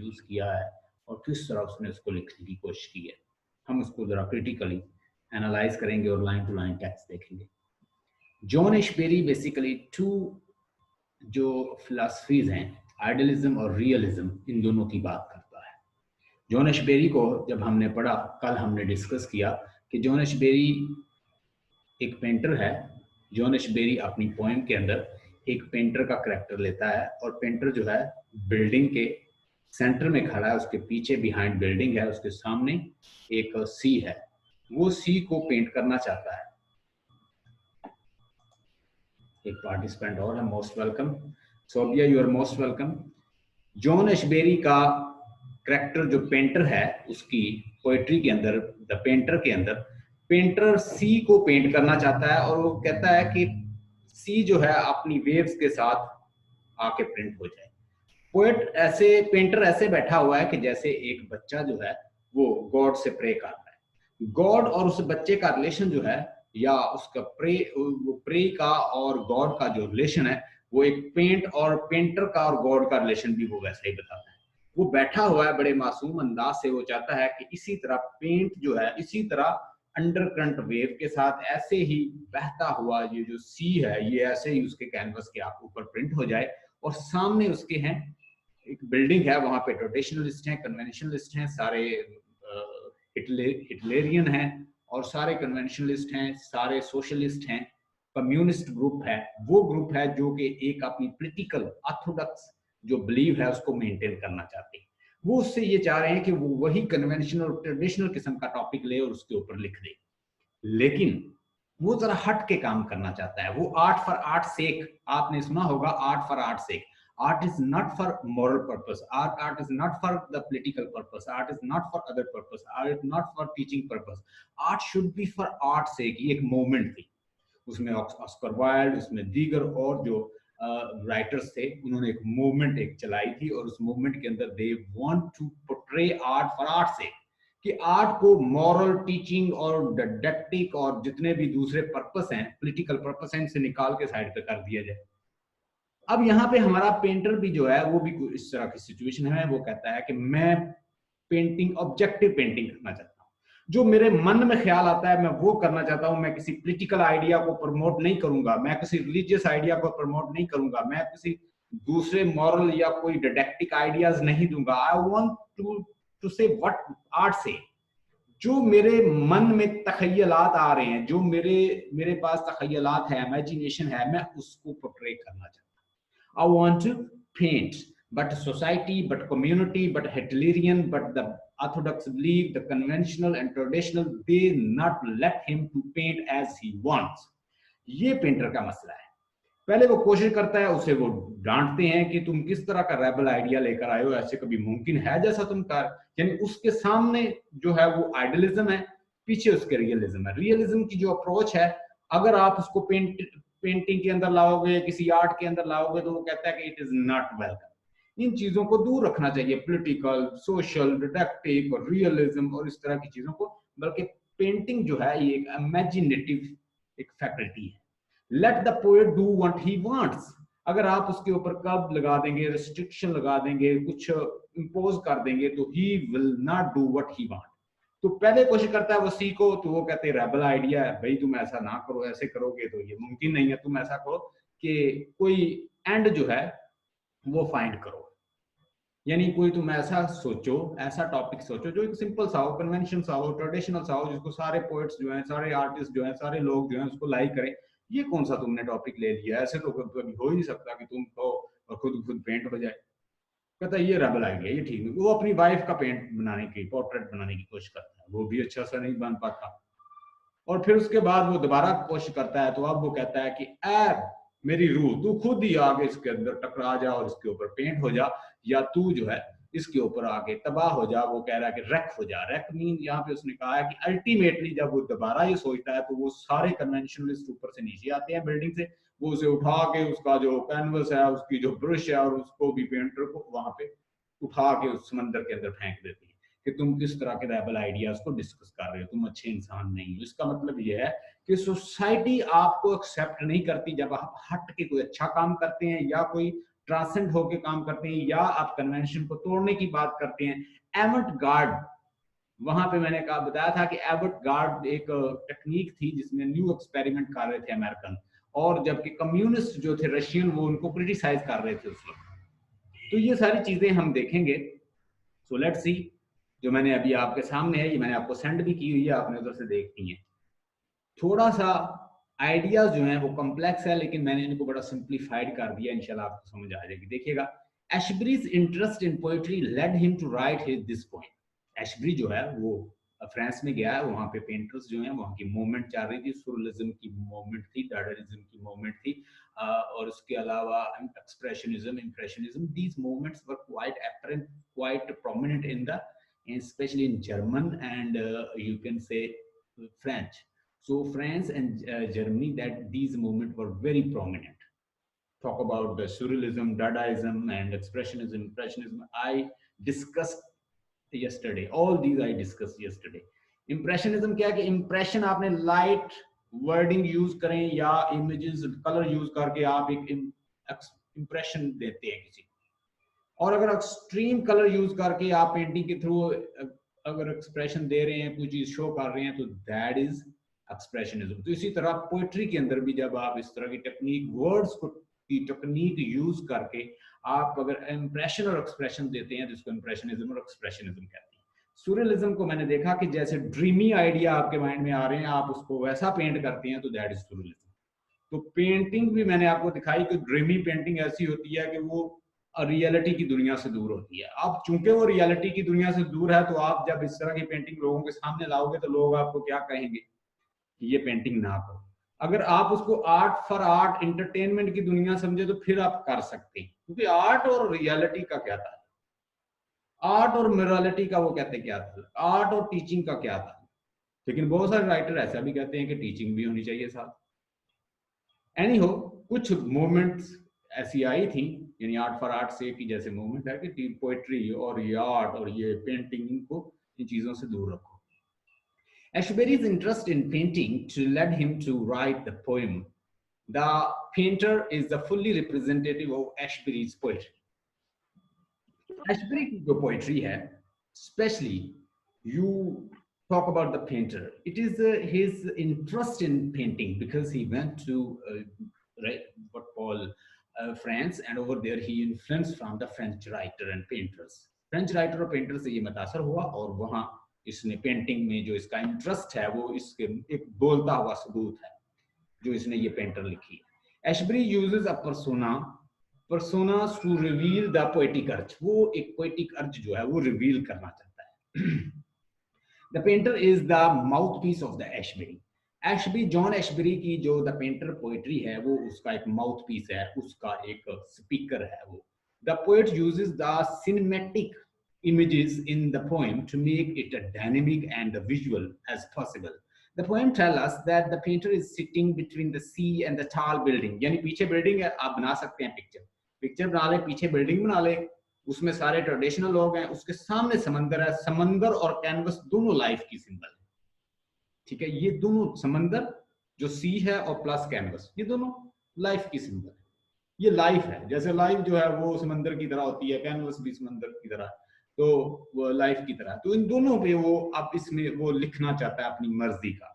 Use किया है और किस तरह उसने उसको लिखने की कोशिश की है। हम उसको जरा क्रिटिकली एनालाइज करेंगे और लाइन टू लाइन टेक्स्ट देखेंगे। जॉन एशबेरी बेसिकली टू जो फिलॉसफीज हैं, आइडियलिज्म और रियलिज्म, इन दोनों की बात करता है। जॉन एशबेरी को जब हमने पढ़ा, कल हमने डिस्कस किया कि जॉन एशबेरी एक पेंटर है। जॉन एशबेरी अपनी पोएम के अंदर एक पेंटर का करैक्टर लेता है और पेंटर जो है बिल्डिंग के सेंटर में खड़ा है, उसके पीछे बिहाइंड बिल्डिंग है, उसके सामने एक सी है, वो सी को पेंट करना चाहता है। एक पार्टिसिपेंट और है, most welcome Sobia, you are most welcome. John Ashbery का करैक्टर जो पेंटर है, उसकी पोएट्री के अंदर, द पेंटर के अंदर, पेंटर सी को पेंट करना चाहता है और वो कहता है कि सी जो है अपनी वेव्स के साथ आके प्रिंट हो जाए। पोएट ऐसे, पेंटर ऐसे बैठा हुआ है कि जैसे एक बच्चा जो है वो गॉड से प्रे कर रहा है। गॉड और उस बच्चे का रिलेशन जो है, या उसका प्रे का और गॉड का जो रिलेशन है, वो एक पेंट और पेंटर का और गॉड का रिलेशन भी वो वैसा ही बताता है। वो बैठा हुआ है बड़े मासूम अंदाज से, वो चाहता है कि इसी तरह पेंट जो है, इसी तरह अंडर करंट वेव के साथ ऐसे ही बहता हुआ ये जो सी है, ये ऐसे ही उसके कैनवस के आप ऊपर प्रिंट हो जाए। और सामने उसके हैं एक बिल्डिंग है, वहां पे ट्रेडिशनलिस्ट हैं, कन्वेंशनलिस्ट हैं, सारे हिटलेरियन हैं और सारे कन्वेंशनलिस्ट हैं, सारे सोशलिस्ट हैं, कम्युनिस्ट ग्रुप है। वो ग्रुप है जो कि एक अपनी पॉलिटिकल ऑर्थोडॉक्स जो बिलीव है उसको मेंटेन करना चाहते हैं। वो उससे ये चाह रहे हैं कि वो वही कन्वेंशनल और ट्रेडिशनल किस्म का टॉपिक ले और उसके ऊपर लिख दे, लेकिन वो जरा हट के काम करना चाहता है। वो आर्ट फॉर आर्ट सेक, आपने सुना होगा art for art sake. art is not for moral purpose, art is not for the political purpose, art is not for other purpose, art is not for teaching purpose, art should be for art sake। ये एक movement थी, उसमें Oscar Wilde, उसमें दीगर और जो writers थे, उन्होंने एक मूवमेंट एक चलाई थी और उस मूवमेंट के अंदर they want to portray art for art sake, कि आर्ट को मॉरल टीचिंग और डिडक्टिक और जितने भी दूसरे पर्पस हैं, पॉलिटिकल पर्पस हैं, इनसे निकाल के साइड पे कर दिया जाए। अब यहाँ पे हमारा पेंटर भी जो है वो भी इस तरह की सिचुएशन है। वो कहता है कि मैं पेंटिंग, ऑब्जेक्टिव पेंटिंग करना चाहता हूँ, जो मेरे मन में ख्याल आता है मैं वो करना चाहता हूँ। मैं किसी पॉलिटिकल आइडिया को प्रमोट नहीं करूंगा, मैं किसी रिलीजियस आइडिया को प्रमोट नहीं करूंगा, मैं किसी दूसरे मॉरल या कोई डिडक्टिक आइडियाज नहीं दूंगा। आई वॉन्ट टू से व्हाट आर्ट से, जो मेरे मन में तखयलात आ रहे हैं, जो मेरे पास तखयलात है, इमेजिनेशन है, मैं उसको पोर्ट्रे करना चाहता हूँ। I want to paint, but society, but community, but Hitlerian, but the orthodox belief, the conventional and traditional, they not let him to paint as he wants। ये पेंटर का मसला है। पहले वो कोशिश करता है, उसे वो डांटते हैं कि तुम किस तरह का रेबल आइडिया लेकर आए हो, ऐसे कभी मुमकिन है जैसा तुम कर, यानी उसके सामने जो है वो आइडियलिज्म है, पीछे उसके रियलिज्म है। रियलिज्म की जो अप्रोच है, अगर आप उसको पेंटिंग के अंदर लाओगे, किसी आर्ट के अंदर लाओगे, तो वो कहता है कि इट इज नॉट वेलकम। इन चीजों को दूर रखना चाहिए, पॉलिटिकल, सोशल, डिडक्टिव और रियलिज्म और इस तरह की चीजों को, बल्कि पेंटिंग जो है ये एक इमेजिनेटिव एक फैकल्टी है। Let the poet do what he wants. अगर आप उसके ऊपर कब लगा देंगे, रिस्ट्रिक्शन लगा देंगे, कुछ इंपोज कर देंगे, तो he will not do what he want. तो पहले कोशिश करता है वो सी को, तो वो कहते हैं रेबल आइडिया है भाई, तुम ऐसा ना करो, ऐसे करोगे तो ये मुमकिन नहीं है, तुम ऐसा करो कि कोई एंड जो है वो फाइंड करो, यानी कोई तुम ऐसा सोचो, ऐसा टॉपिक सोचो जो एक सिंपल सा हो, कन्वेंशन सा हो, ट्रेडिशनल सा हो, जिसको सारे पोएट्स जो हैं, सारे आर्टिस्ट जो हैं, सारे लोग जो हैं उसको लाइक करें। ये कौन सा तुमने टॉपिक ले लिया, ऐसे तो कभी हो ही नहीं सकता कि तुम कहो और खुद पेंट हो जाए। कहता है ये रेबल आइडिया, ये ठीक नहीं। वो अपनी वाइफ का पेंट बनाने की, पोर्ट्रेट बनाने की कोशिश करता है, वो भी अच्छा सा नहीं बन पाता, और फिर उसके बाद वो दोबारा कोशिश करता है, तो अब वो कहता है कि ऐ मेरी रूह, तू खुद ही आगे इसके अंदर टकरा जा और इसके ऊपर पेंट हो जा, या तू जो है इसके ऊपर आगे तबाह हो जा। वो कह रहा है कि रख हो जा। रख मीन यहाँ पे उसने कहा है कि अल्टीमेटली जब वो दोबारा ये सोचता है, तो वो सारे कन्वेंशनलिस्ट ऊपर से नीचे आते हैं बिल्डिंग से, वो उसे उठा के उसका जो कैनवस है, उसकी जो ब्रश है, और उसको भी पेंटर को वहां पे उठा के उस समंदर के अंदर फेंक देती है कि तुम किस तरह के रेबल आइडियाज को डिस्कस कर रहे हो, तुम अच्छे इंसान नहीं हो। इसका मतलब यह है कि सोसाइटी आपको एक्सेप्ट नहीं करती जब आप हट के कोई अच्छा काम करते हैं या कोई ट्रांसेंड होके काम करते हैं, या आप कन्वेंशन को तोड़ने की बात करते हैं। एवंट गार्ड, वहां पे मैंने कहा बताया था कि एवंट गार्ड एक टेक्निक थी जिसमें न्यू एक्सपेरिमेंट कर रहे थे अमेरिकन, और जबकि कम्युनिस्ट जो थे रशियन वो उनको क्रिटिसाइज कर रहे थे उस वक्त। तो ये सारी चीजें हम देखेंगे। सो लेट्स सी, जो मैंने अभी आपके सामने है ये मैंने आपको सेंड भी की हुई है, आपने उधर से देखी है। थोड़ा सा आइडियाज जो हैं वो कॉम्प्लेक्स है, लेकिन मैंने इनको बड़ा सिंप्लीफाइड कर दिया, इंशाल्लाह आपको समझ आ जाएगी। देखिएगा, Ashbery's interest in poetry led him to write his this point. Ashbery जो है वो फ्रांस में गया है, वहाँ पे पेंटर्स जो हैं वहाँ की मूवमेंट चल रही थी, सुरलिज्म की मूवमेंट थी, डाडाइज्म की मूवमेंट थी, और उसके अलावा expressionism, impressionism, these movements were quite apparent, quite prominent in the, especially in German and you can say French. So France and Germany, that these movements were very prominent. Talk about the surrealism, Dadaism, and expressionism, impressionism. I discussed yesterday. All these I discussed yesterday. Impressionism क्या है कि impression आपने light wording use करें या images, color use करके आप एक impression देते हैं किसी को। और अगर extreme color use करके आप painting के through अगर expression दे रहे हैं, कोई चीज show कर रहे हैं, तो that is एक्सप्रेशनिज्म। तो इसी तरह पोएट्री के अंदर भी जब आप इस तरह की टेक्निक, वर्ड्स को की टेक्निक यूज करके आप अगर इंप्रेशन और एक्सप्रेशन देते हैं, जिसको इंप्रेशनिज्म और एक्सप्रेशनिज्म कहते हैं। सूरियलिज्म को मैंने देखा कि जैसे ड्रीमी आइडिया आपके माइंड में आ रहे हैं, आप उसको वैसा पेंट करते हैं, तो दैट इज सूरियलिज्म। तो पेंटिंग भी मैंने आपको दिखाई कि ड्रीमी पेंटिंग ऐसी होती है कि वो रियलिटी की दुनिया से दूर होती है। अब चूंकि वो रियलिटी की दुनिया से दूर है, तो आप जब इस तरह की पेंटिंग लोगों के सामने लाओगे तो लोग आपको क्या कहेंगे कि ये पेंटिंग ना करो। अगर आप उसको आर्ट फॉर आर्ट, एंटरटेनमेंट की दुनिया समझे, तो फिर आप कर सकते हैं, क्योंकि आर्ट और रियलिटी का क्या था, आर्ट और मोरालिटी का वो कहते क्या था, आर्ट और टीचिंग का क्या था। लेकिन बहुत सारे राइटर ऐसा भी कहते हैं कि टीचिंग भी होनी चाहिए साथ। एनी हो, कुछ मूवमेंट्स ऐसी आई थी, यानी आर्ट फॉर आर्ट से कि जैसे मूवमेंट है कि पोएट्री और ये आर्ट और ये पेंटिंग को इन चीजों से दूर रखो। Ashbery's interest in painting led him to write the poem. The painter is the fully representative of Ashbery's poetry. Ashbery की जो poetry है, especially you talk about the painter. It is his interest in painting, because he went to what Paul France, and over there he influenced from the French writer and painters. French writer और painter से ये मुतासर हुआ, और वहाँ इसने painting में जो इसका इंटरेस्ट है वो इसके एक बोलता हुआ सबूत है जो इसने ये पेंटर लिखी है। Ashbery uses a personas to reveal the poetic urge. वो एक पोएटिक अर्ज जो है वो रिवील करना चाहता है। The painter is the mouthpiece of the Ashbery. Ashbery, John Ashbery की जो द पेंटर पोएट्री है वो उसका एक माउथ पीस है, उसका एक स्पीकर है वो। The poet uses the cinematic images in the poem to make it as dynamic and visual as possible. The poem tells us that the painter is sitting between the sea and the tall building. यानी पीछे building है, आप बना सकते हैं picture बना ले, पीछे बिल्डिंग बना ले, उसमें सारे ट्रेडिशनल लोग हैं, उसके सामने समंदर है, समंदर और कैनवस दोनों लाइफ की सिंबल है। ठीक है, ये दोनों समंदर जो सी है और प्लस कैनवस, ये दोनों लाइफ की सिंबल है। ये लाइफ है, जैसे लाइफ जो है वो समंदर की तरह होती है, कैनवस भी समंदर की तरह, तो वो लाइफ की तरह। तो इन दोनों पे वो अब इसमें वो लिखना चाहता है अपनी मर्जी का,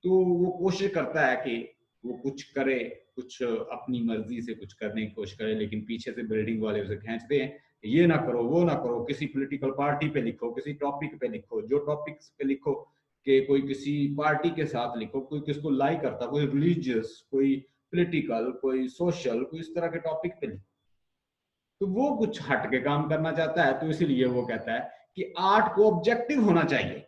तो वो कोशिश करता है कि वो कुछ करे, कुछ अपनी मर्जी से कुछ करने की कोशिश करे, लेकिन पीछे से बिल्डिंग वाले उसे खींचते हैं, ये ना करो, वो ना करो, किसी पॉलिटिकल पार्टी पे लिखो, किसी टॉपिक पे लिखो, जो टॉपिक्स पे लिखो कि कोई किसी पार्टी के साथ लिखो, कोई किसको लाइक करता, कोई रिलीजियस, कोई पॉलिटिकल, कोई सोशल, कोई इस तरह के टॉपिक पे लिखो। तो वो कुछ हट के काम करना चाहता है, तो इसीलिए वो कहता है कि आर्ट को ऑब्जेक्टिव होना चाहिए।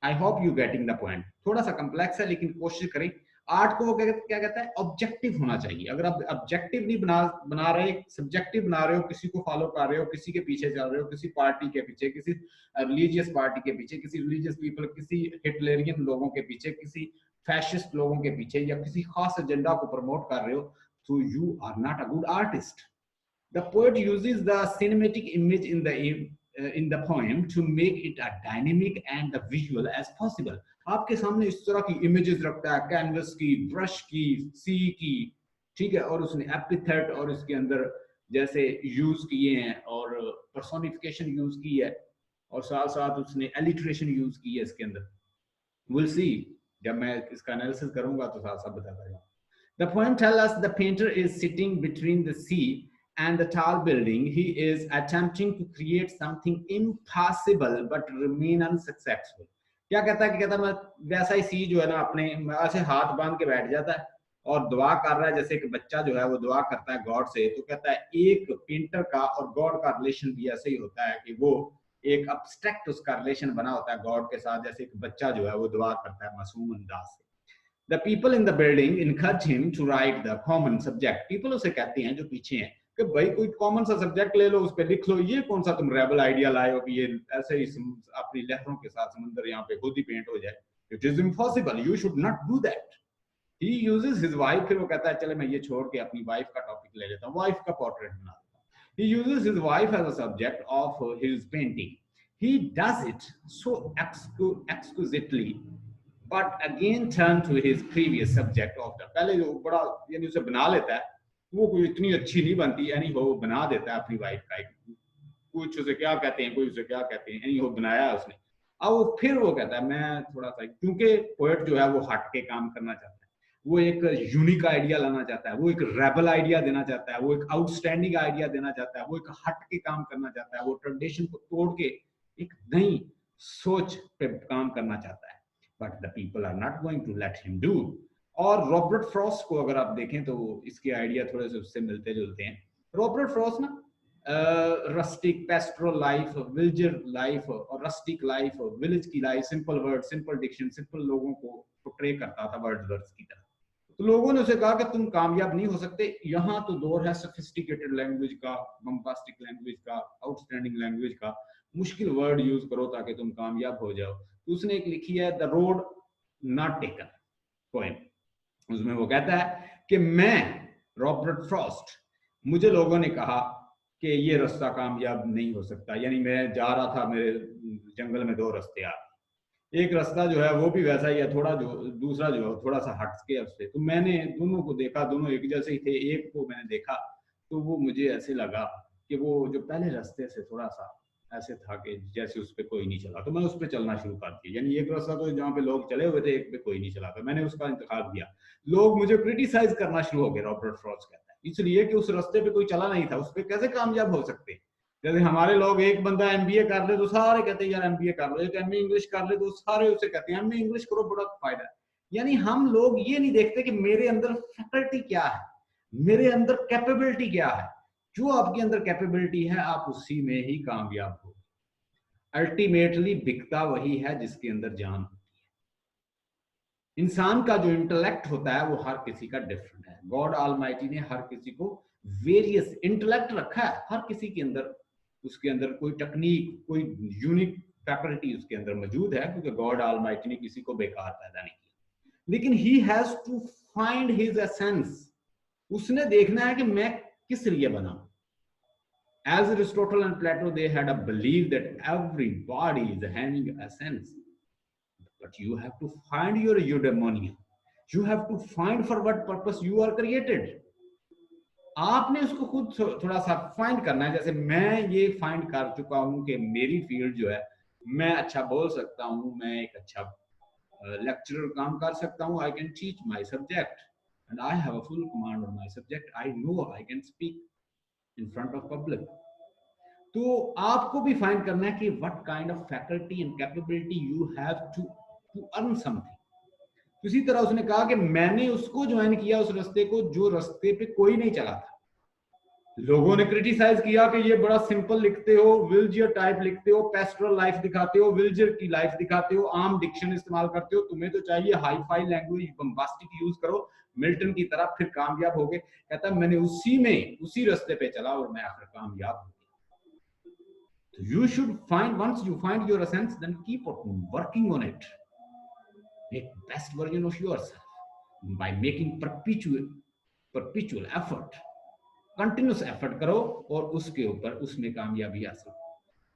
I hope you getting the point. थोड़ा सा कम्प्लेक्स है, लेकिन कोशिश करें। आर्ट को वो क्या कहता है, ऑब्जेक्टिव होना चाहिए। अगर आप ऑब्जेक्टिव नहीं बना रहे, सब्जेक्टिव बना रहे हो, किसी को फॉलो कर रहे हो, किसी के पीछे चल रहे हो, किसी पार्टी के पीछे, किसी रिलीजियस पार्टी के पीछे, किसी रिलीजियस पीपल, किसी हिटलरियन लोगों के पीछे, किसी फैशिस्ट लोगों के पीछे, या किसी खास एजेंडा को प्रमोट कर रहे हो, तो you are not a good artist. The poet uses the cinematic image in the poem to make it as dynamic and visual as possible. आपके सामने इस तरह की images रखता है, कैनवस की, ब्रश की, सी की, ठीक है, और उसने एपिथेट और इसके अंदर जैसे यूज किए हैं और पर्सोनिफिकेशन यूज की है और साथ साथ उसने एलिट्रेशन यूज की है इसके अंदर। विल सी, जब मैं इसका एनालिसिस करूंगा तो साथ साथ बताता जाऊंगा। The poem tells us the painter is sitting between the sea and the tall building. He is attempting to create something impossible but remain unsuccessful. क्या कहता है कि कहता मैं वैसा ही सी जो है ना अपने ऐसे हाथ बांध के बैठ जाता है और दुआ कर रहा है, जैसे एक बच्चा जो है वो दुआ करता है गॉड से। तो कहता है एक पेंटर का और गॉड का रिलेशन भी ऐसे ही होता है कि वो एक अब्स्ट्रैक्ट उसका रिलेशन बना होता है गॉड के साथ, जैसे एक बच्चा जो है वो दुआ करता है मासूम अंदाज से। The people in the building encourage him to write the common subject. People उसे कहते हैं जो पीछे हैं कि भाई कोई कॉमन सा सब्जेक्ट ले लो, उस पर लिख लो। ये कौन सा तुम रेबल आइडिया लाए हो कि ये ऐसे ही अपनी लहरों के साथ समुद्र यहाँ पे खुद ही पेंट हो जाए। It is impossible. You should not do that. He uses his wife. फिर वो कहता है चले मैं ये छोड़ के अपनी वाइफ का टॉपिक ले लेता हूँ, वाइफ का पोर्ट्रेट बना देता हूँ। He uses his wife as a subject of his painting. He does it so exquisitely. But again turn to his previous subject of the, पहले जो बड़ा यानी उसे बना लेता है वो कोई इतनी अच्छी नहीं बनती, यानी वो बना देता है अपनी वाइफ का, कुछ उसे क्या कहते हैं कोई उसे क्या कहते हैं, यानी वो बनाया है उसने। अब वो फिर वो कहता है मैं थोड़ा सा, क्योंकि पोएट जो है वो हट के काम करना चाहता है, वो एक यूनिक आइडिया लाना चाहता है, वो एक रेबल आइडिया देना चाहता है, वो एक आउटस्टैंडिंग आइडिया देना चाहता है, वो एक हट के काम करना चाहता है, वो ट्रेडिशन को तोड़ के एक नई सोच पे काम करना चाहता है। But the people are not going to let him do. और रॉबर्ट फ्रॉस्ट को अगर आप देखें तो इसके आइडिया थोड़े से उससे मिलते जुलते हैं। रॉबर्ट फ्रॉस्ट ना rustic pastoral life, villager life और रस्टिक लाइफ, विलेज की life, simple word, simple diction, simple लोगों को पोर्ट्रे करता था वर्ड्सवर्थ की तरह। तो लोगों ने उसे कहा कि तुम कामयाब नहीं हो सकते, यहाँ तो दौर है सोफिस्टिकेटेड लैंग्वेज का, बम्बास्टिक लैंग्वेज का, आउटस्टैंडिंग लैंग्वेज का, मुश्किल वर्ड यूज करो ताकि तुम कामयाब हो जाओ। तो उसने एक लिखी है the road not taken poem. उसमें वो कहता है कि मैं रॉबर्ट फ्रॉस्ट, मुझे लोगों ने कहा कि ये रास्ता कामयाब नहीं हो सकता, यानी मैं जा रहा था, मेरे जंगल में दो रास्ते आ, एक रास्ता जो है वो भी वैसा ही है थोड़ा, जो दूसरा जो है थोड़ा सा हट के उससे। तो मैंने दोनों को देखा, दोनों एक जैसे ही थे। एक को मैंने देखा तो वो मुझे ऐसे लगा कि वो जो पहले रास्ते से थोड़ा सा ऐसे था कि जैसे उस पर कोई नहीं चला, तो मैं उस पर चलना शुरू कर दिया। यानी एक रास्ता तो जहाँ पे लोग चले हुए थे, एक पे कोई नहीं चला था, मैंने उसका इंतखाब किया। लोग मुझे क्रिटिसाइज करना शुरू हो गए, रॉबर्ट फ्रॉस्ट कहता है, इसलिए कि उस रास्ते पे कोई चला नहीं था, उस पर कैसे कामयाब हो सकते। जैसे हमारे लोग, एक बंदा एमबीए कर ले तो सारे कहते हैं यार एमबीए कर लो, एक एमए इंग्लिश कर ले तो सारे उसे कहते हैं एमए इंग्लिश करो, बड़ा फायदा है। यानी हम लोग ये नहीं देखते कि मेरे अंदर फैकल्टी क्या है, मेरे अंदर कैपेबिलिटी क्या है। जो आपके अंदर कैपेबिलिटी है आप उसी में ही कामयाब हो। अल्टीमेटली बिकता वही है जिसके अंदर जान होती है। इंसान का जो इंटेलेक्ट होता है वो हर किसी का डिफरेंट है। गॉड ऑलमाइटी ने हर किसी को वेरियस इंटेलेक्ट रखा है, हर किसी के अंदर, उसके अंदर कोई टेक्निक, कोई यूनिक फैकल्टी उसके अंदर मौजूद है, क्योंकि गॉड ऑलमाइटी ने किसी को बेकार पैदा नहीं किया। लेकिन he has to find his essence. उसने देखना है कि मैं किस लिए बना। As Aristotle and Plato, they had a belief that everybody is having a sense, but you have to find your eudaimonia. You have to find for what purpose you are created. आपने उसको खुद थोड़ा सा find करना है। जैसे मैं ये फाइंड कर चुका हूं कि मेरी फील्ड जो है, मैं अच्छा बोल सकता हूं, मैं एक अच्छा लेक्चरर काम कर सकता हूं, I can teach my subject and I have a full command on my subject, I know I can speak in front of public. तो आपको भी फाइंड करना है कि what kind of faculty and capability you have to earn something। इसी तरह उसने कहा कि मैंने उसको ज्वाइन किया उस रास्ते को जो रास्ते पे कोई नहीं चला था। लोगों ने क्रिटिसाइज किया कि ये बड़ा सिंपल लिखते हो, विलेजर टाइप लिखते हो, पेस्टोरल लाइफ दिखाते हो, विलेजर की लाइफ दिखाते हो, आम डिक्शन इस्तेमाल करते हो, तुम्हें तो चाहिए hi fi language, bombastic use करो मिल्टन की तरह, फिर कामयाब हो गए। कहता मैंने उसी रास्ते पे चला और मैं आखिर कामयाब हो गया। तो you should find, once you find your essence, then keep working on it, make best version of yourself by making perpetual effort. Continuous effort करो और उसके ऊपर उसमें कामयाबी हासिल।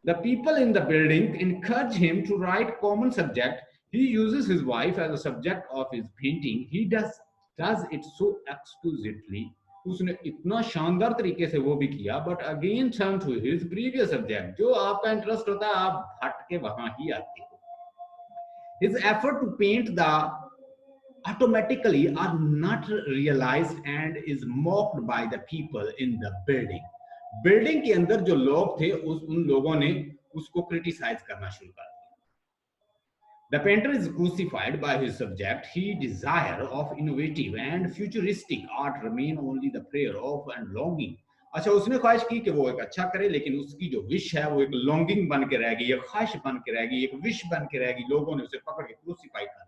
The people in the building encourage him to write common subject. He uses his wife as a subject of his painting. He does it so exquisitely. उसने इतना शानदार तरीके से वो भी किया, but again turn to his previous subject, जो आपका इंटरेस्ट होता है आप हट के वहां ही आते हो. His effort to paint the automatically are not realized and is mocked by the people in the building के अंदर जो लोग थे उन लोगों ने उसको क्रिटिसाइज करना शुरू कर दिया. The painter is crucified by his subject. His desire of innovative and futuristic art remain only the prayer of and longing. अच्छा, उसने ख्वाहिश की कि वो एक अच्छा करे, लेकिन उसकी जो विश है वो एक लॉन्गिंग बन के रह गई, एक ख्वाहिश बन के रह गई, एक विश बन के रह गई. लोगों ने उसे पकड़ के क्रूसीफाई कर दिया.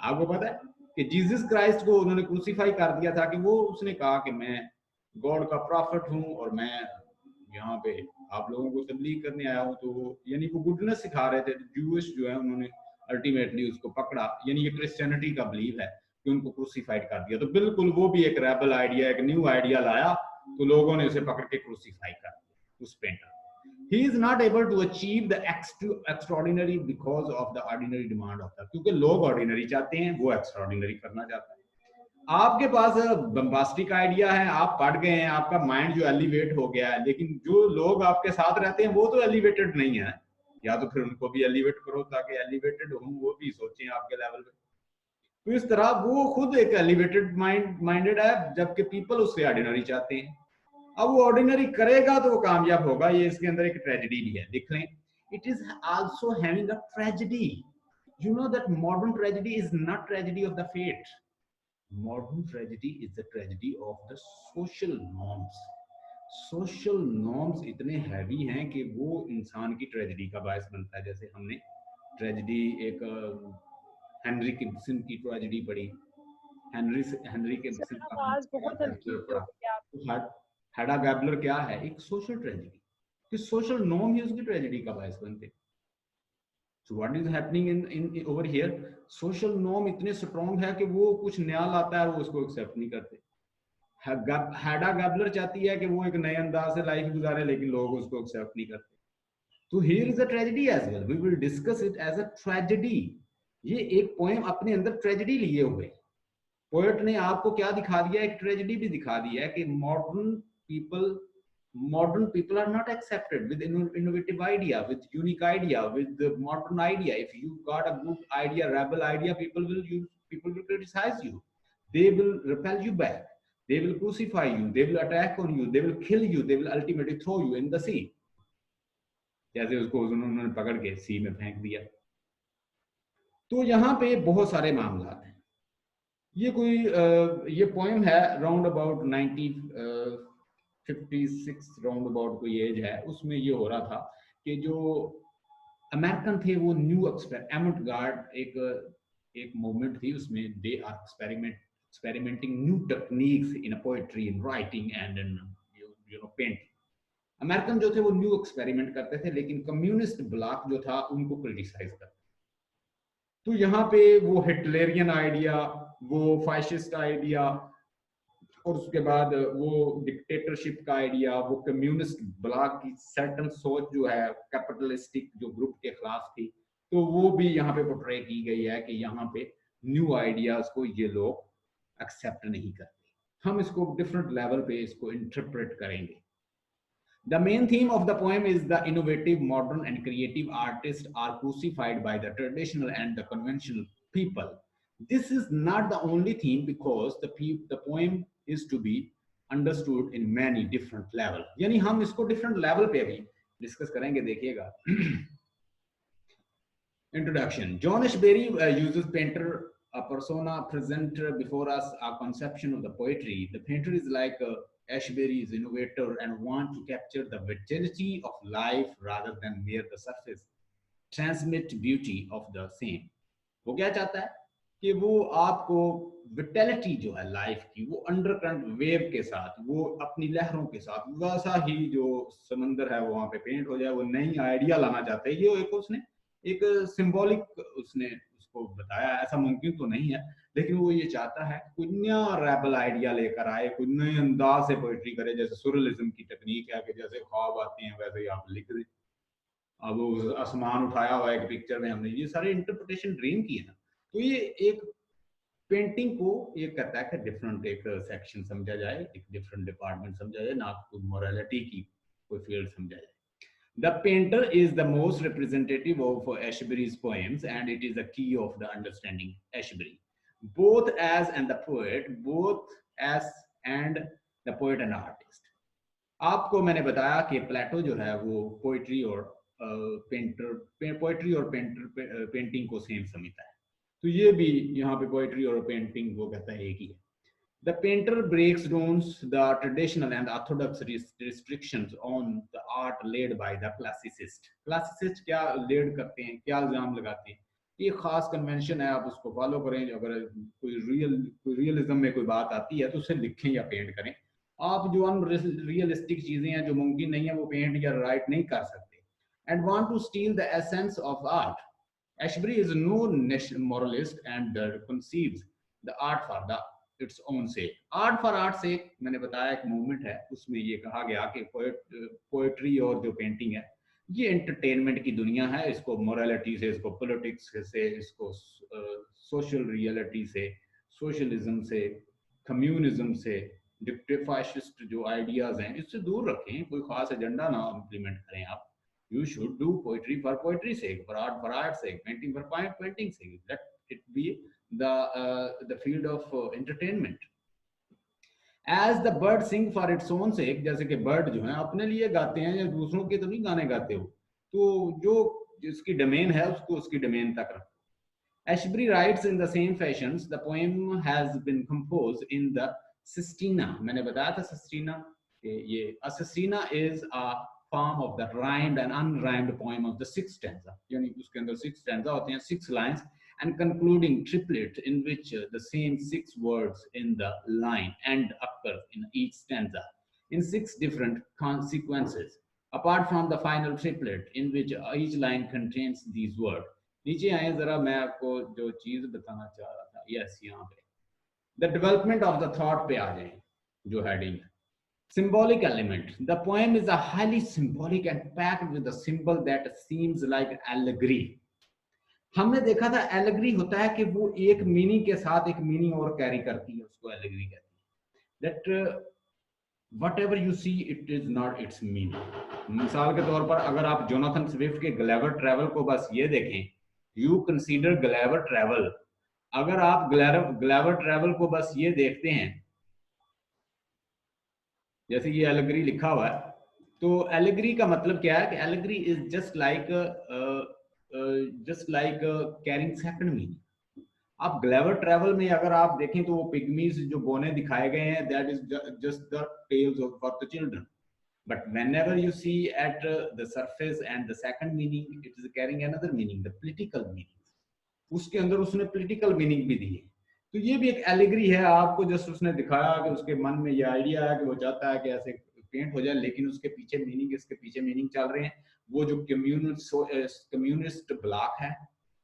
आपको पता है कि जीसस क्राइस्ट को उन्होंने क्रूसीफाई कर दिया था कि वो उसने कहा कि मैं गॉड का प्रॉफिट हूं और मैं यहाँ पे आप लोगों को तबलीग करने आया हूँ. तो यानी वो गुडनेस सिखा रहे थे. जूइश जो है उन्होंने अल्टीमेटली उसको पकड़ा, यानी ये क्रिश्चियनिटी का बिलीव है कि उनको क्रूसीफाइड कर दिया. तो बिल्कुल वो भी एक रेबल आइडिया, एक न्यू आइडिया लाया, तो लोगों ने उसे पकड़ के क्रूसीफाई कर दिया उस painter. He is not able to achieve the extraordinary because of the ordinary demand of the, क्योंकि लोग ऑर्डिनरी चाहते हैं, वो एक्स्ट्राऑर्डिनरी करना चाहता है. आपके पास बम्बास्टिक आइडिया है, आप पढ़ गए हैं, आपका माइंड जो एलिवेट हो गया है, लेकिन जो लोग आपके साथ रहते हैं वो तो एलिवेटेड नहीं है. या तो फिर उनको भी एलिवेट करो ताकि एलिवेटेड हो, वो भी सोचें आपके लेवल पे. तो इस तरह वो खुद एक एलिवेटेड माइंडेड है, जबकि पीपल उससे ऑर्डिनरी चाहते हैं. अब वो ऑर्डिनरी करेगा तो वो कामयाब होगा. ये इसके अंदर एक ट्रेजेडी भी है, देख लें. It is also having a tragedy. You know that modern tragedy is not tragedy of the fate. Modern tragedy is the tragedy of the social norms. Social norms इतने हैवी हैं कि वो इंसान की ट्रेजेडी का बायस बनता है. जैसे हमने ट्रेजेडी एक हेनरी किब्सन की ट्रेजेडी पढ़ी, हेनरी किब्सन का आवाज बहुत हल्की हो गई पढ़ा. हेडा गैबलर क्या है? एक सोशल ट्रेजेडी, कि सोशल नॉर्म ही उसकी ट्रेजेडी का बायस बनते. So what is happening in over here? Social norm इतने स्ट्रॉन्ग है कि वो कुछ नया लाता है वो उसको एक्सेप्ट नहीं करते. हेडा गैबलर चाहती है कि वो एक नए अंदाज से लाइफ गुजारे, लेकिन लोग उसको एक्सेप्ट नहीं करते. तो here is a tragedy as well. We will discuss it as a tragedy. ये एक पोएम अपने अंदर ट्रेजेडी लिए हुए. पोएट ने आपको क्या दिखा दिया? एक ट्रेजेडी भी दिखा दिया है कि modern people are not accepted with innovative idea, with unique idea, with the modern idea. If you got a good idea, rebel idea, people will criticize you, they will repel you back, they will crucify you, they will attack on you, they will kill you, they will ultimately throw you in the sea. जैसे उसको उन्होंने पकड़ के सी में फेंक दिया. तो यहाँ पे बहुत सारे मामला हैं. ये कोई ये पोएम है राउंड अबाउट 1956 राउंड अबाउट कोई एज है. उसमें ये हो रहा था कि जो अमेरिकन थे वो न्यू एवंट गार्ड एक मूवमेंट थी. उसमें they are experimenting new techniques in poetry, in writing and in you know painting. American जो थे वो न्यू एक्सपेरिमेंट करते थे, लेकिन कम्युनिस्ट ब्लॉक जो था उनको क्रिटिसाइज करते. तो यहाँ पे वो हिटलेरियन आइडिया, वो फाइशिस्ट आइडिया, और उसके बाद वो डिक्टेटरशिप का आइडिया, वो कम्युनिस्ट ब्लॉक की सर्टन सोच जो है कैपिटलिस्टिक जो ग्रुप के खिलाफ थी, तो वो भी यहाँ पे पोर्ट्रे की गई है कि यहाँ पे न्यू आइडियाज को ये लोग एक्सेप्ट नहीं करते. हम इसको डिफरेंट लेवल पे इसको इंटरप्रेट करेंगे. The main theme of the poem is the innovative, modern, and creative artists are crucified by the traditional and the conventional people. This is not the only theme because the poem is to be understood in many different levels. यानी हम इसको different level पे भी discuss करेंगे. देखिएगा. Introduction. John Ashbery uses painter, a persona present before us a conception of the poetry. The painter is like Ashbery is innovator and want to capture the vitality of life rather than mere the surface, transmit beauty of the same. वो क्या चाहता है कि वो आपको vitality जो है life की, वो अंडरकरंट वेव के साथ, वो अपनी लहरों के साथ वैसा ही जो समंदर है वो वहां पे पेंट हो जाए. वो नई आइडिया लाना चाहते हैं. ये एक उसने एक सिंबॉलिक उसने उसको बताया. ऐसा मुमकिन तो नहीं है, लेकिन वो ये चाहता है कोई नया रेबल आइडिया लेकर आए, कोई नए अंदाज से पोइट्री करे. जैसे सुरलिज्म की टेक्निक है कि जैसे ख्वाब आते हैं वैसे ही आप लिख दें. अब वो आसमान उठाया हुआ एक पिक्चर में हमने, ये सारे इंटरप्रिटेशन ड्रीम की है ना. तो ये एक पेंटिंग को ये कहता है कि डिफरेंट एक सेक्शन समझा जाए, एक डिफरेंट डिपार्टमेंट समझा जाए, ना कोई मोरालिटी की कोई फील्ड समझा जाए. The painter is the most representative of Ashbery's poems, and it is the key of the understanding Ashbery. Both as and the poet, both as and the poet and artist. आपको मैंने बताया कि प्लेटो जो है वो poetry और painting को same समझता है, तो ये भी यहाँ पे पोइट्री और पेंटिंग वो कहता है एक ही है. The painter breaks down the traditional and orthodox restrictions on the art laid by the classicist. Classicist क्या लेड करते हैं, क्या इल्जाम लगाते हैं, ये खास कन्वेंशन है, आप उसको फॉलो करें. अगर कोई रियलिज्म में कोई बात आती है तो उसे लिखें या पेंट करें. आप जो अनरियलिस्टिक चीजें हैं जो मुमकिन नहीं है वो पेंट या राइट नहीं कर सकते. And want to steal the essence of art. Ashbery is no moralist and conceives the art for the its own sake. Art for art sake, मैंने बताया एक मूवमेंट है, उसमें ये कहा गया कि पोएट्री और जो पेंटिंग है ये एंटरटेनमेंट की दुनिया है. इसको मोरालिटी से, इसको पॉलिटिक्स से, इसको सोशल रियलिटी से, सोशलिज्म से, कम्युनिज्म से, डिक्टेफासिस्ट जो आइडियाज हैं इससे दूर रखें. कोई खास एजेंडा ना इम्प्लीमेंट करें आप. You should do poetry for poetry's sake, for art's sake, painting for painting's sake. Let it be the field of entertainment. As the bird sing for its own sake, जैसे कि bird जो है अपने लिए गाते हैं या दूसरों के तो नहीं गाने गाते हो, तो जो जिसकी डोमेन है उसको उसकी डोमेन तक रखो. Ashbery writes in the same fashions. The poem has been composed in the sestina. मैंने बताया था sestina. ये a sestina is a form of the rhymed and unrhymed poem of the sixth stanza. यानी उसके अंदर six stanza होते हैं, 6 lines, and concluding triplet in which the same 6 words in the line and occur in each stanza in 6 different sequences, apart from the final triplet in which each line contains these words. नीचे आए जरा, मैं आपको जो चीज बताना चाह रहा था. यस, यहाँ पे the development of the thought पे आ जाए जो heading. Symbolic element. The poem is a highly symbolic and packed with a symbol that seems like allegory. हमने देखा था allegory होता है कि वो एक मीनिंग के साथ एक मीनिंग और कैरी करती है, उसको allegory कहते हैं. That whatever you see, it is not its meaning. मिसाल के तौर पर अगर आप जोनाथन स्विफ्ट के ग्लेवर ट्रैवल को बस ये देखें, you consider ग्लेवर ट्रैवल, अगर आप ग्लेवर ट्रैवल को बस ये देखते हैं जैसे ये एलेगरी लिखा हुआ है, तो एलेगरी का मतलब क्या है कि allegory is just like carrying second meaning. आप ग्लेवर ट्रैवल में अगर आप देखें तो वो पिग्मीज जो बोने दिखाए गए हैं, that is just the tales of for the children. But whenever you see at the surface and the second meaning, it is carrying another meaning, the political meaning. उसके अंदर उसने पॉलिटिकल मीनिंग भी दी है. तो ये भी एक एलिगरी है. आपको जस्ट उसने दिखाया कि उसके मन में ये आइडिया है कि वो चाहता है कि ऐसे पेंट हो जाए, लेकिन उसके पीछे मीनिंग, इसके पीछे मीनिंग चल रहे हैं. वो जो कम्युनिस्ट ब्लॉक है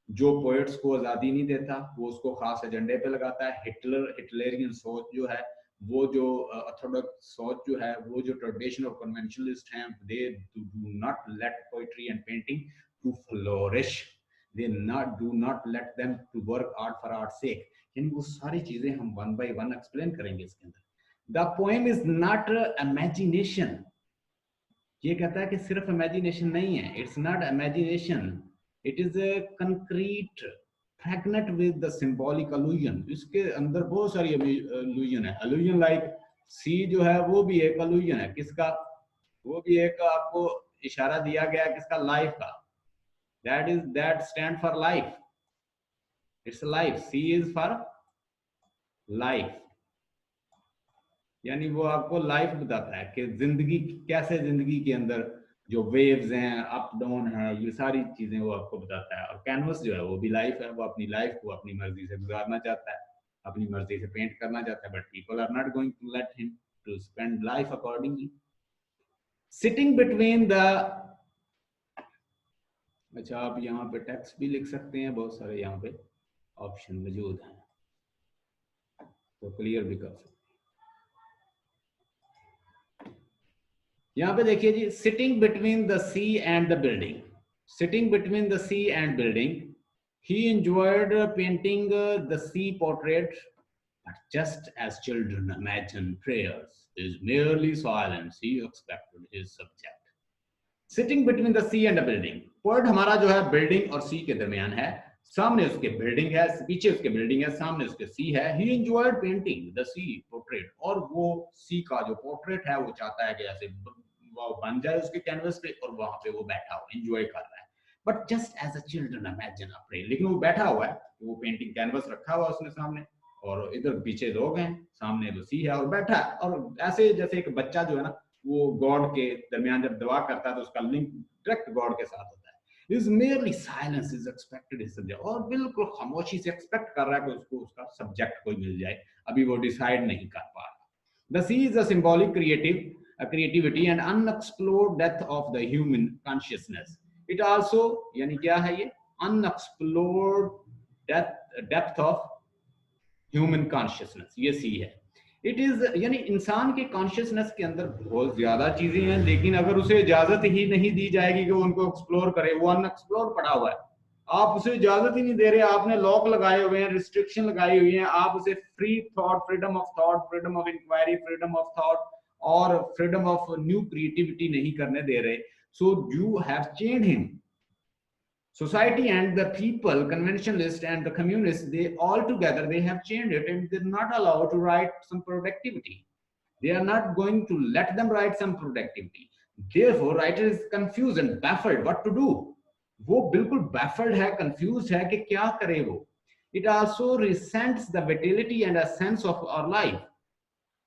जो पोएट्स को आजादी नहीं देता, वो उसको खास एजेंडे पे लगाता है. हिटलरियन सोच जो है, वो जो ऑर्थोडॉक्स सोच जो है, वो जो ट्रेडिशन और कन्वेंशनलिस्ट हैं, they do not let poetry and painting to flourish. They do not let them to work art for art's sake. यानी वो सारी चीजें हम वन बाय वन एक्सप्लेन करेंगे इसके अंदर. The poem is not imagination. ये कहता है कि सिर्फ इमेजिनेशन नहीं है. It's not imagination. It is a concrete, pregnant with the symbolic allusion. इसके अंदर बहुत सारी allusion है. Allusion like sea जो है वो भी एक allusion है. किसका? वो भी एक आपको इशारा दिया गया किसका? लाइफ का. That stand for life. It's life. C is for life. यानी वो आपको लाइफ बताता है कि जिंदगी कैसे, जिंदगी के अंदर जो वेव्स हैं, अप डाउन है, ये सारी चीजें वो आपको बताता है. और कैनवस जो है वो भी लाइफ है. वो अपनी लाइफ को अपनी मर्जी से गुजारना चाहता है, अपनी मर्जी से पेंट करना चाहता है. But people are not going to let him to spend life accordingly. Sitting between the, अच्छा आप यहाँ पे टेक्स्ट भी लिख सकते हैं, बहुत सारे यहाँ पे ऑप्शन मौजूद हैं तो क्लियर भी कर सकते हैं. यहाँ पे देखिए जी, sitting between the sea and the building. Sitting between the sea and building, He enjoyed painting the sea portrait, but just as children imagine prayers is merely silence, he expected his subject. Sitting between the sea and a building. Poet हमारा जो है building और sea के दरमियान है. सामने उसके building है, पीछे उसके building है, सामने उसके sea है. He enjoyed painting the sea portrait. और वो sea का जो portrait है वो चाहता है कि ऐसे वो बन जाए उसके canvas पे और वहां पे वो बैठा हो, enjoy कर रहा है. But just as a children imagine a prayer. लेकिन वो बैठा हुआ है, वो painting canvas रखा हुआ उसने सामने और इधर पीछे लोग हैं, सामने वो sea है और बैठा है और ऐसे जैसे एक बच्चा जो है ना वो गॉड के दरमियान जब दुआ करता है तो उसका लिंक डायरेक्ट गॉड के साथ होता है. Is merely silence is expected is subject. और बिल्कुल खामोशी से एक्सपेक्ट कर रहा है कि उसको उसका सब्जेक्ट कोई मिल जाए. अभी वो डिसाइड नहीं कर पा रहा. The sea is a symbolic creativity and unexplored depth of the human consciousness. It also यानी क्या है ये unexplored depth of human consciousness. ये सी है. इट इज यानी इंसान के कॉन्शियसनेस के अंदर बहुत ज्यादा चीजें हैं, लेकिन अगर उसे इजाजत ही नहीं दी जाएगी कि वो उनको एक्सप्लोर करे, वो अनएक्सप्लोर पड़ा हुआ है. आप उसे इजाजत ही नहीं दे रहे, आपने लॉक लगाए हुए हैं, रिस्ट्रिक्शन लगाई हुई है, आप उसे free thought, freedom of thought, freedom of inquiry, freedom of thought और फ्रीडम ऑफ न्यू क्रिएटिविटी नहीं करने दे रहे. So you have changed him. Society and the people, conventionalists and the communists, they all together, they have changed it and they're not allowed to write some productivity. They are not going to let them write some productivity. Therefore, writer is confused and baffled what to do. वो बिल्कुल baffled है, confused है कि क्या करे वो. It also resents the vitality and a sense of our life,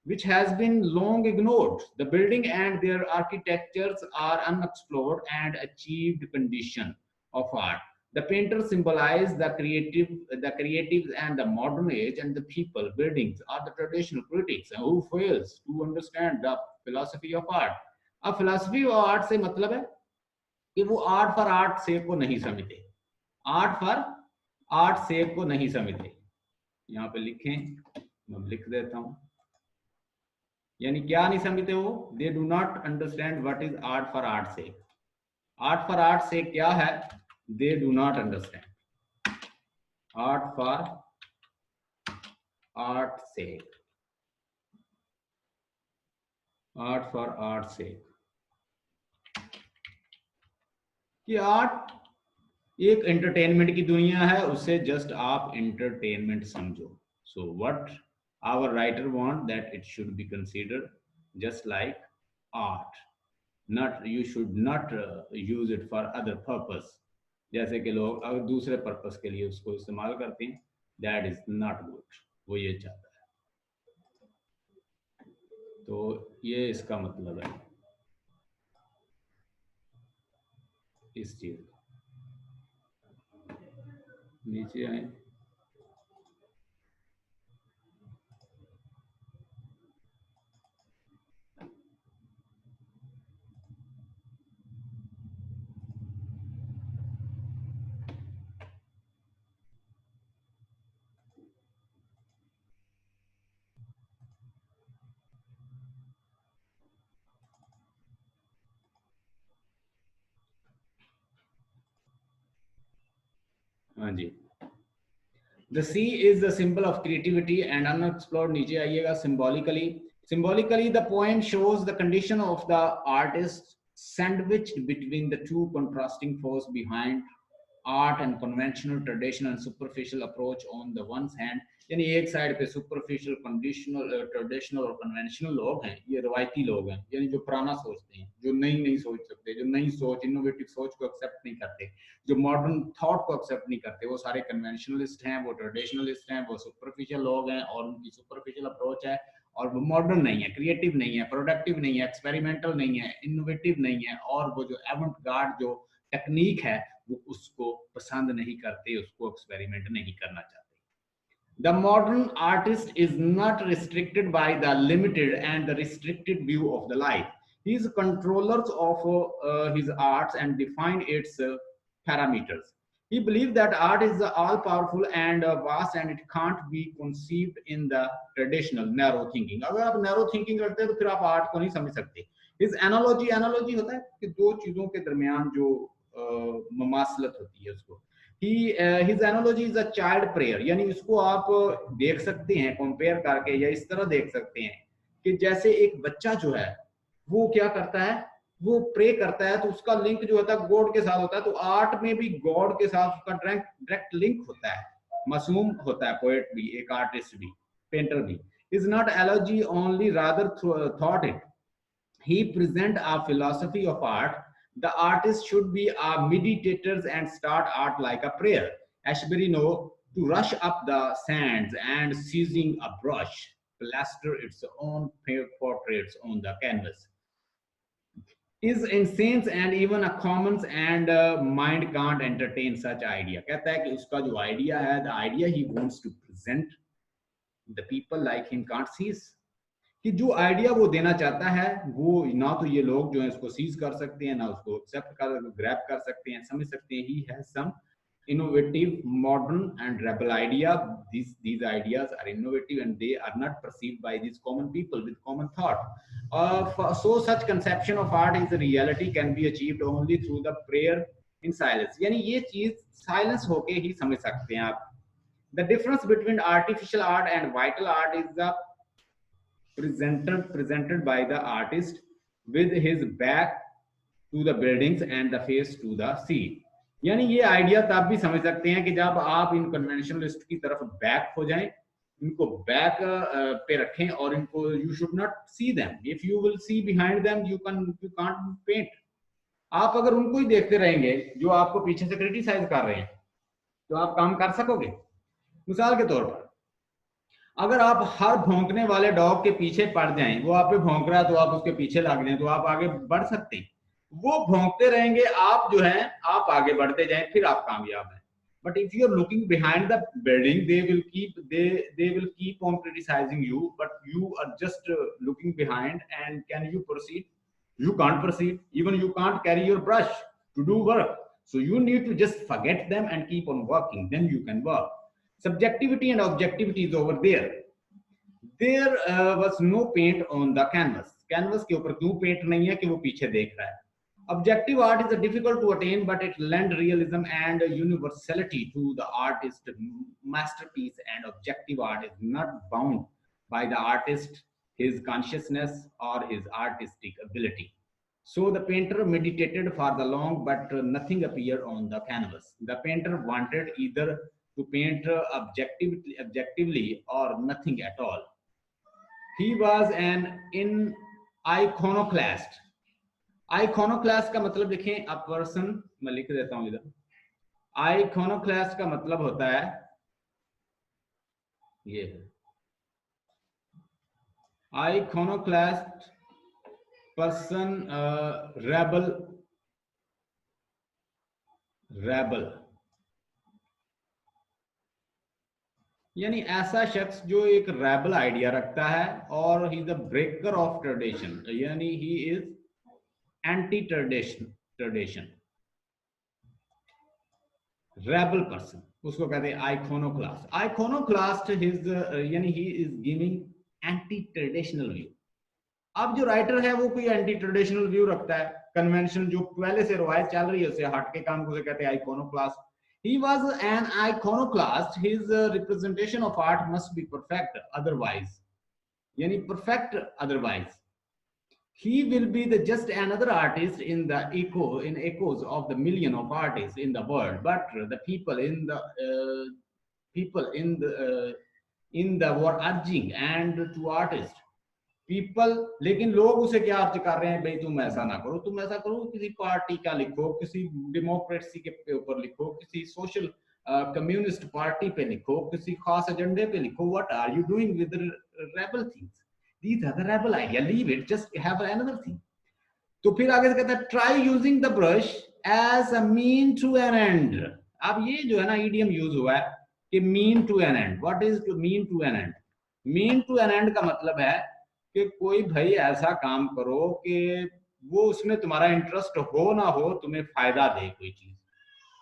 which has been long ignored. The building and their architectures are unexplored and achieved condition of art. The painter symbolize the creatives and the modern age, and the people, buildings are the traditional critics who fails to understand the philosophy of art. अब philosophy of art से मतलब है कि वो art for art sake को नहीं समझते, art for art sake को नहीं समझते. यहाँ पे लिखें, मैं लिख देता हूँ. यानी क्या नहीं समझते वो? They do not understand what is art for art sake. Art for art sake क्या है? They do not understand. Art for art sake. Art for art sake. कि आर्ट एक एंटरटेनमेंट की दुनिया है, उससे जस्ट आप एंटरटेनमेंट समझो. So what our writer want that it should be considered just like art. Not you should not use it for other purpose. जैसे कि लोग अगर दूसरे पर्पस के लिए उसको इस्तेमाल करते हैं, दैट इज नॉट गुड. वो ये चाहता है. तो ये इसका मतलब है इस चीज का. नीचे आए. हाँ जी. The sea is the symbol of creativity and unexplored. नीचे आइएगा. Symbolically, the poem shows the condition of the artist sandwiched between the two contrasting forces behind art and conventional, traditional and superficial approach on the one hand. यानी एक side पे superficial, conditional, traditional और conventional लोग हैं, ये रवायती लोग हैं, यानी जो पुराना सोचते हैं, जो नई नहीं सोच सकते, जो नई सोच, इनोवेटिव सोच को एक्सेप्ट नहीं करते, जो मॉडर्न थॉट को एक्सेप्ट नहीं करते, वो सारे कन्वेंशनलिस्ट हैं, वो ट्रेडिशनलिस्ट हैं, वो सुपरफिशियल लोग हैं और उनकी सुपरफिशियल अप्रोच है और वो मॉडर्न नहीं है, क्रिएटिव नहीं है, प्रोडक्टिव नहीं है, एक्सपेरिमेंटल नहीं है, इनोवेटिव नहीं है और वो जो एवंट गार्ड जो टेक्निक है वो उसको पसंद नहीं करते, उसको एक्सपेरिमेंट नहीं करना चाहते. The modern artist is not restricted by the limited and the restricted view of the life. He is controllers of his arts and define its parameters. He believes that art is all powerful and vast and it can't be conceived in the traditional narrow thinking. अगर आप narrow thinking करते हैं तो फिर आप art को नहीं समझ सकते. His analogy होता है कि दो चीजों के दरमियान जो ममासलत होती है उसको. his analogy is a child prayer, यानी इसको आप देख सकते हैं कंपेयर करके या इस तरह देख सकते हैं कि जैसे एक बच्चा जो है वो क्या करता है, वो प्रे करता है तो उसका लिंक जो होता है गॉड के साथ होता है, तो आर्ट में भी गॉड के साथ उसका डायरेक्ट लिंक होता है, मासूम होता है पोएट भी, एक आर्टिस्ट भी, पेंटर भी. इज नॉट एलॉजी only rather thought it, he present a philosophy of art. The artist should be a meditators and start art like a prayer. Ashbery know to rush up the sands and seizing a brush, plaster its own portraits on the canvas. Is insane and even a commons and mind can't entertain such idea. कहता है कि उसका जो idea है, the idea he wants to present, the people like him can't seize. कि जो idea वो देना चाहता है वो ना तो ये लोग जो है उसको सीज कर सकते हैं, ना उसको एक्सेप्ट कर ग्रैब कर सकते हैं, समझ सकते हैं. He has some innovative, modern and rebel idea. These ideas are innovative and they are not perceived by these common people with common thought. So such conception of art is a reality can be achieved only through the prayer in silence. यानी ये चीज silence होके ही समझ सकते हैं आप. The difference between artificial art and vital art is the presented by the artist with his back to the buildings and the face to the sea. यानी ये आइडिया तब भी समझ सकते हैं कि जब आप इन कन्वेंशनलिस्ट की तरफ बैक हो जाएं, इनको बैक पे रखें और इनको you should not see them. If you will see behind them you can't paint. आप अगर उनको ही देखते रहेंगे जो आपको पीछे से क्रिटिसाइज कर रहे हैं तो आप काम कर सकोगे. मिसाल के तौर पर अगर आप हर भौंकने वाले डॉग के पीछे पड़ जाएं, वो आप पे भौंक रहा है तो आप उसके पीछे लग जाएं, तो आप आगे बढ़ सकते हैं. वो भौंकते रहेंगे, आप जो है आप आगे बढ़ते जाएं, फिर आप कामयाब हैं. But if you are looking behind the building they will keep on criticising you, but you are just looking behind and can you proceed? You can't proceed. Even you can't carry your brush to do work. So you need to just forget them and keep on working. Then you can work. Subjectivity and objectivity is over there. There was no paint on the canvas. Canvas के ऊपर क्यों paint नहीं है कि वो पीछे देख रहा है. Objective art is difficult to attain, but it lends realism and universality to the artist masterpiece. And objective art is not bound by the artist, his consciousness or his artistic ability. So the painter meditated for the long, but nothing appeared on the canvas. The painter wanted either to paint objectively or nothing at all. He was an iconoclast. Iconoclast का मतलब देखें, a person, मैं लिख देता हूं इधर. Iconoclast का मतलब होता है ये है iconoclast person, rebel. यानी ऐसा शख्स जो एक रेबल आइडिया रखता है और he is the breaker of tradition, यानी he is anti tradition. Rebel person उसको कहते हैं आइकोनोक्लास्ट. आइकोनोक्लास्ट हिज यानी he is giving anti traditional view. अब जो राइटर है वो कोई एंटी ट्रेडिशनल व्यू रखता है, कन्वेंशन जो पहले से रवायत चल रही है उससे हट के काम को कहते हैं iconoclast. He was an iconoclast. His representation of art must be perfect, otherwise, yani perfect otherwise. He will be just another artist in the echoes of the million of artists in the world. But the people in the were urging and to artists. People, लेकिन लोग उसे क्या अर्ज कर रहे हैं, भाई तुम ऐसा ना करो, तुम ऐसा करो, किसी पार्टी का लिखो, किसी डेमोक्रेसी के ऊपर लिखो, किसी सोशल कम्युनिस्ट पार्टी पे लिखो, किसी खास एजेंडे पे लिखो. What are you doing with rebel things? These are the rebel idea. Leave it, just have another thing. तो फिर आगे से कहता है try using the brush as a mean to an end. अब ये जो है ना ईडियम यूज हुआ है कि mean to an end. What is mean to an end? Mean to an end का मतलब है कि कोई भाई ऐसा काम करो कि वो उसमें तुम्हारा इंटरेस्ट हो ना हो, तुम्हें फायदा दे कोई चीज,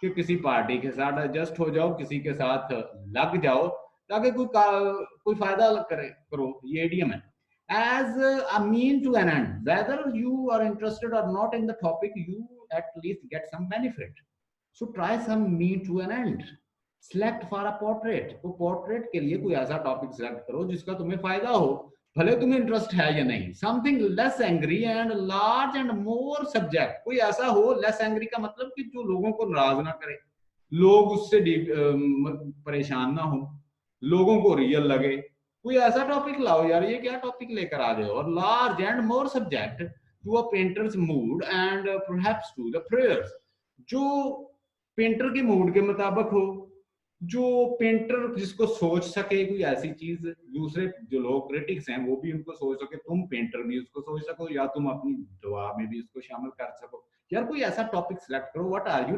कि किसी पार्टी के साथ एडजस्ट हो जाओ, किसी के साथ लग जाओ ताकि कोई फायदा करो. ये एडियम है. As a mean to an end, whether you are interested और not in the topic, you at least get some benefit. So try some mean to an end. Select for a portrait, तो portrait के लिए कोई ऐसा topic select करो जिसका तुम्हें फायदा हो, भले तुम्हें इंटरेस्ट है या नहीं। Something less angry and large and more subject, कोई ऐसा हो, लेस एंग्री का मतलब कि जो लोगों को नाराज ना करे, लोग उससे परेशान ना हो, लोगों को रियल लगे। कोई ऐसा टॉपिक लाओ यार, ये क्या टॉपिक लेकर आ गए हो। और large and more subject to a painter's mood and perhaps to the prayers, जो पेंटर के मूड के मुताबिक हो, जो पेंटर जिसको सोच सके कोई ऐसी चीज, दूसरे जो लोग क्रिटिक्स हैं वो भी उनको सोच सके, तुम पेंटर भी उसको सोच सको, या तुम अपनी दुआ में भी उसको शामिल कर सको। यार कोई ऐसा टॉपिक सिलेक्ट करो, व्हाट आर यू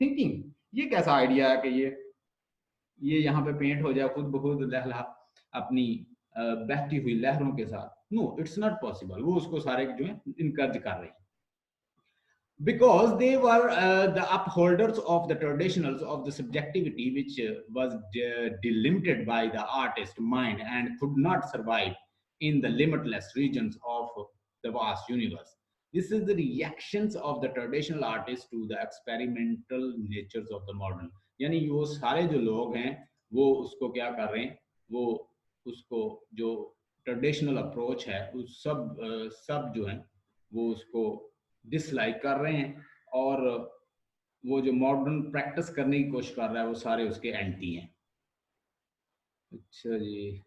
थिंकिंग, ये कैसा आइडिया है कि ये यहाँ पे पेंट हो जाए खुद ब खुद लहला अपनी बहती हुई लहरों के साथ। No, it's not possible. वो उसको सारे जो है इनकरेज कर रहे हैं, because they were the upholders of the traditionals of the subjectivity which was delimited by the artist mind and could not survive in the limitless regions of the vast universe. This is the reactions of the traditional artists to the experimental natures of the modern। यानी वो सारे जो लोग हैं वो उसको क्या कर रहे हैं, वो उसको जो ट्रेडिशनल अप्रोच है उस सब जो है वो उसको डिसलाइक कर रहे हैं, और वो जो मॉडर्न प्रैक्टिस करने की कोशिश कर रहा है वो सारे उसके एंटी हैं। अच्छा जी,